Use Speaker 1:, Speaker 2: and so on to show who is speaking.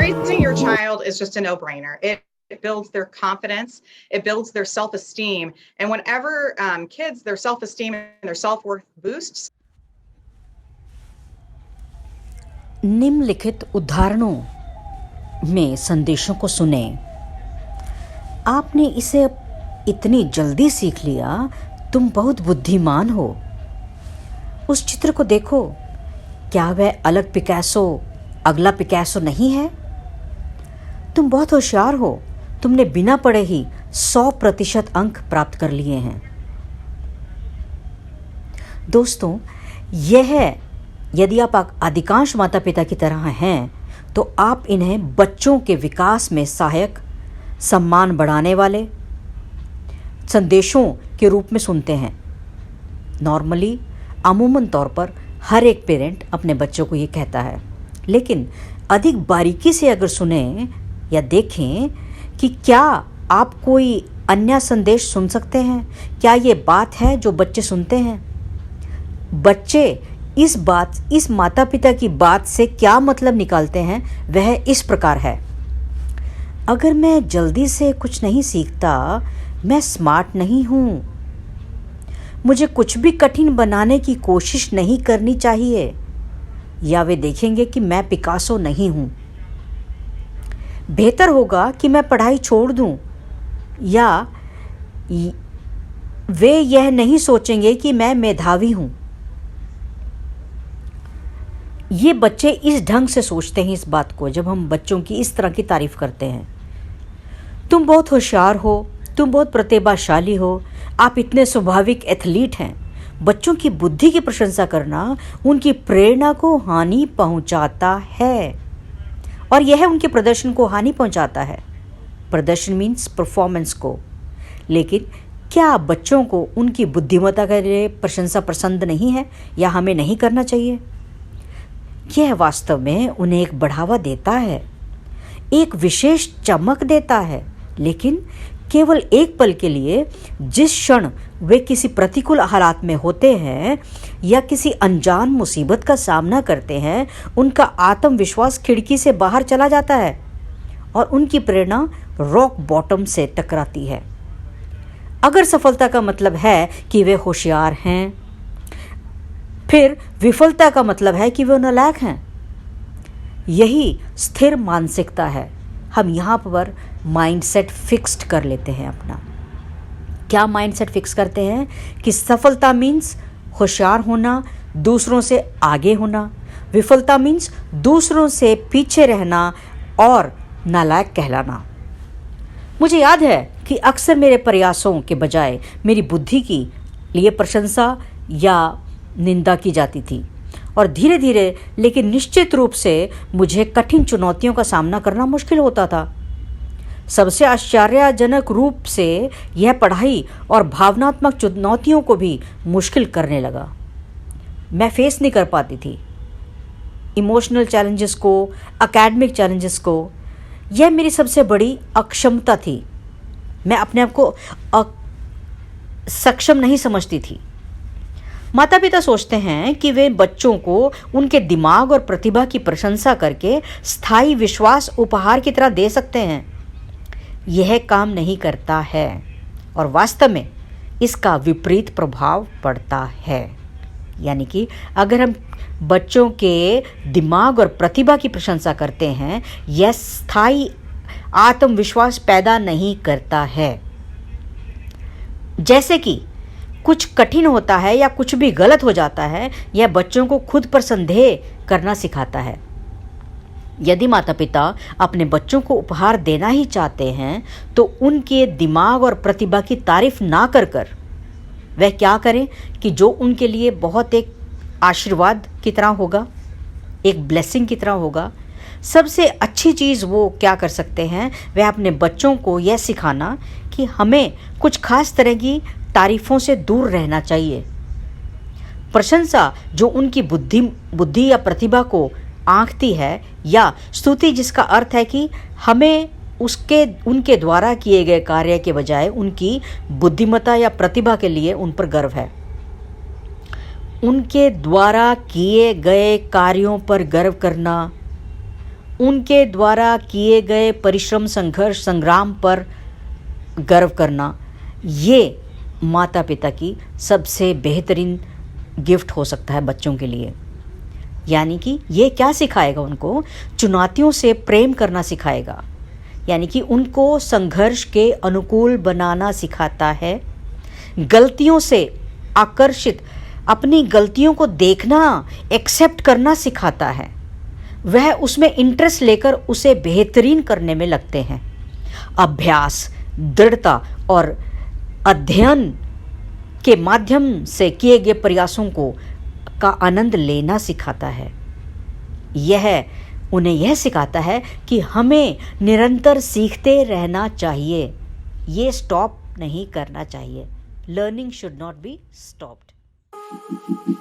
Speaker 1: Praising your child is just a no-brainer. It builds their confidence, it builds their self-esteem, and whenever kids, their self-esteem and their self-worth boosts.
Speaker 2: निम्नलिखित उदाहरणों में संदेशों को सुने। आपने इसे इतनी जल्दी सीख लिया, तुम बहुत बुद्धिमान हो। उस चित्र को देखो, क्या वह अलग पिकासो अगला पिकासो नहीं है? तुम बहुत होशियार हो, तुमने बिना पढ़े ही 100% अंक प्राप्त कर लिए हैं। दोस्तों, यह यदि आप अधिकांश माता पिता की तरह हैं तो आप इन्हें बच्चों के विकास में सहायक, सम्मान बढ़ाने वाले संदेशों के रूप में सुनते हैं। नॉर्मली, अमूमन तौर पर हर एक पेरेंट अपने बच्चों को ये कहता है, लेकिन अधिक बारीकी से अगर सुने या देखें कि क्या आप कोई अन्य संदेश सुन सकते हैं, क्या ये बात है जो बच्चे सुनते हैं? बच्चे इस माता पिता की बात से क्या मतलब निकालते हैं, वह इस प्रकार है। अगर मैं जल्दी से कुछ नहीं सीखता, मैं स्मार्ट नहीं हूँ। मुझे कुछ भी कठिन बनाने की कोशिश नहीं करनी चाहिए। या वे देखेंगे कि मैं पिकासो नहीं हूँ। बेहतर होगा कि मैं पढ़ाई छोड़ दूँ। या वे यह नहीं सोचेंगे कि मैं मेधावी हूँ। ये बच्चे इस ढंग से सोचते हैं इस बात को जब हम बच्चों की इस तरह की तारीफ करते हैं। तुम बहुत होशियार हो, तुम बहुत प्रतिभाशाली हो, आप इतने स्वाभाविक एथलीट हैं। बच्चों की बुद्धि की प्रशंसा करना उनकी प्रेरणा को हानि पहुंचाता है और यह उनके प्रदर्शन को हानि पहुंचाता है। प्रदर्शन मीन्स परफॉर्मेंस को। लेकिन क्या बच्चों को उनकी बुद्धिमत्ता के लिए प्रशंसा पसंद नहीं है या हमें नहीं करना चाहिए? यह वास्तव में उन्हें एक बढ़ावा देता है, एक विशेष चमक देता है, लेकिन केवल एक पल के लिए। जिस क्षण वे किसी प्रतिकूल हालात में होते हैं या किसी अनजान मुसीबत का सामना करते हैं, उनका आत्मविश्वास खिड़की से बाहर चला जाता है और उनकी प्रेरणा रॉक बॉटम से टकराती है। अगर सफलता का मतलब है कि वे होशियार हैं, फिर विफलता का मतलब है कि वे नालायक हैं। यही स्थिर मानसिकता है। हम यहाँ पर माइंडसेट फिक्स्ड कर लेते हैं अपना। क्या माइंडसेट फिक्स करते हैं कि सफलता मीन्स होशियार होना, दूसरों से आगे होना। विफलता मीन्स दूसरों से पीछे रहना और नालायक कहलाना। मुझे याद है कि अक्सर मेरे प्रयासों के बजाय मेरी बुद्धि की लिए प्रशंसा या निंदा की जाती थी और धीरे धीरे लेकिन निश्चित रूप से मुझे कठिन चुनौतियों का सामना करना मुश्किल होता था। सबसे आश्चर्यजनक रूप से यह पढ़ाई और भावनात्मक चुनौतियों को भी मुश्किल करने लगा। मैं फेस नहीं कर पाती थी इमोशनल चैलेंजेस को, एकेडमिक चैलेंजेस को। यह मेरी सबसे बड़ी अक्षमता थी। मैं अपने आप को सक्षम नहीं समझती थी। माता पिता सोचते हैं कि वे बच्चों को उनके दिमाग और प्रतिभा की प्रशंसा करके स्थायी विश्वास उपहार की तरह दे सकते हैं। यह काम नहीं करता है और वास्तव में इसका विपरीत प्रभाव पड़ता है। यानी कि अगर हम बच्चों के दिमाग और प्रतिभा की प्रशंसा करते हैं, यह स्थायी आत्मविश्वास पैदा नहीं करता है। जैसे कि कुछ कठिन होता है या कुछ भी गलत हो जाता है, यह बच्चों को खुद पर संदेह करना सिखाता है। यदि माता पिता अपने बच्चों को उपहार देना ही चाहते हैं तो उनके दिमाग और प्रतिभा की तारीफ ना कर कर वह क्या करें कि जो उनके लिए बहुत एक आशीर्वाद की तरह होगा, एक ब्लेसिंग की तरह होगा। सबसे अच्छी चीज़ वो क्या कर सकते हैं, वह अपने बच्चों को यह सिखाना कि हमें कुछ खास तरह की तारीफ़ों से दूर रहना चाहिए। प्रशंसा जो उनकी बुद्धि या प्रतिभा को आंकती है, या स्तुति जिसका अर्थ है कि हमें उनके द्वारा किए गए कार्य के बजाय उनकी बुद्धिमत्ता या प्रतिभा के लिए उन पर गर्व है। उनके द्वारा किए गए कार्यों पर गर्व करना, उनके द्वारा किए गए परिश्रम, संघर्ष, संग्राम पर गर्व करना, ये माता पिता की सबसे बेहतरीन गिफ्ट हो सकता है बच्चों के लिए। यानी कि ये क्या सिखाएगा उनको? चुनौतियों से प्रेम करना सिखाएगा, यानी कि उनको संघर्ष के अनुकूल बनाना सिखाता है। गलतियों से आकर्षित, अपनी गलतियों को देखना, एक्सेप्ट करना सिखाता है। वह उसमें इंटरेस्ट लेकर उसे बेहतरीन करने में लगते हैं। अभ्यास, दृढ़ता और अध्ययन के माध्यम से किए गए प्रयासों का आनंद लेना सिखाता है। यह उन्हें यह सिखाता है कि हमें निरंतर सीखते रहना चाहिए, ये स्टॉप नहीं करना चाहिए। Learning should not be stopped.